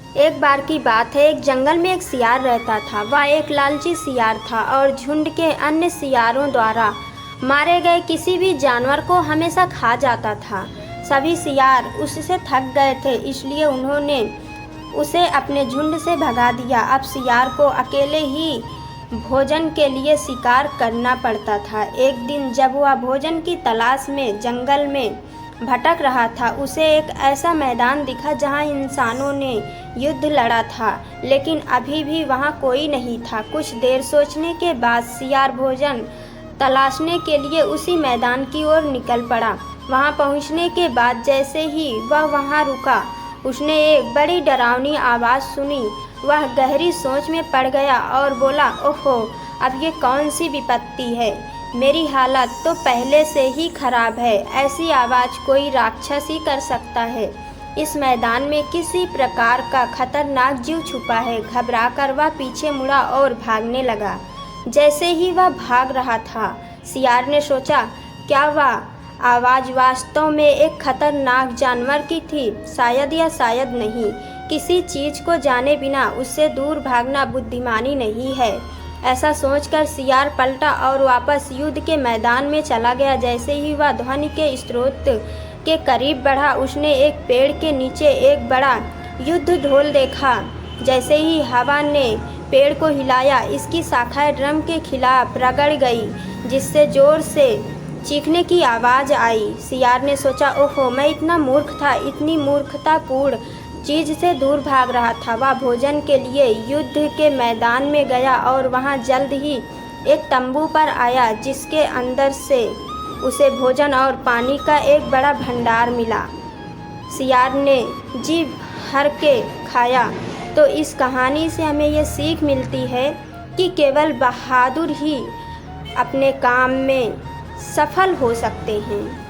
एक बार की बात है, एक जंगल में एक सियार रहता था। वह एक लालची सियार था और झुंड के अन्य सियारों द्वारा मारे गए किसी भी जानवर को हमेशा खा जाता था। सभी सियार उससे थक गए थे, इसलिए उन्होंने उसे अपने झुंड से भगा दिया। अब सियार को अकेले ही भोजन के लिए शिकार करना पड़ता था। एक दिन जब वह भोजन की तलाश में जंगल में भटक रहा था, उसे एक ऐसा मैदान दिखा जहां इंसानों ने युद्ध लड़ा था, लेकिन अभी भी वहां कोई नहीं था। कुछ देर सोचने के बाद सियार भोजन तलाशने के लिए उसी मैदान की ओर निकल पड़ा। वहां पहुंचने के बाद जैसे ही वह वहां रुका, उसने एक बड़ी डरावनी आवाज़ सुनी। वह गहरी सोच में पड़ गया और बोला, ओहो, अब ये कौन सी विपत्ति है। मेरी हालत तो पहले से ही खराब है। ऐसी आवाज़ कोई राक्षस ही कर सकता है। इस मैदान में किसी प्रकार का खतरनाक जीव छुपा है। घबराकर वह पीछे मुड़ा और भागने लगा। जैसे ही वह भाग रहा था, सियार ने सोचा, क्या वह आवाज़ वास्तव में एक खतरनाक जानवर की थी? शायद या शायद नहीं। किसी चीज़ को जाने बिना उससे दूर भागना बुद्धिमानी नहीं है। ऐसा सोचकर सियार पलटा और वापस युद्ध के मैदान में चला गया। जैसे ही वह ध्वनि के स्रोत के करीब बढ़ा, उसने एक पेड़ के नीचे एक बड़ा युद्ध ढोल देखा। जैसे ही हवा ने पेड़ को हिलाया, इसकी शाखाएं ड्रम के खिलाफ रगड़ गई, जिससे जोर से चीखने की आवाज़ आई। सियार ने सोचा, ओहो, मैं इतना मूर्ख था, इतनी मूर्खतापूर्ण चीज़ से दूर भाग रहा था। वह भोजन के लिए युद्ध के मैदान में गया और वहां जल्द ही एक तंबू पर आया, जिसके अंदर से उसे भोजन और पानी का एक बड़ा भंडार मिला। सियार ने जी भर के खाया। तो इस कहानी से हमें ये सीख मिलती है कि केवल बहादुर ही अपने काम में सफल हो सकते हैं।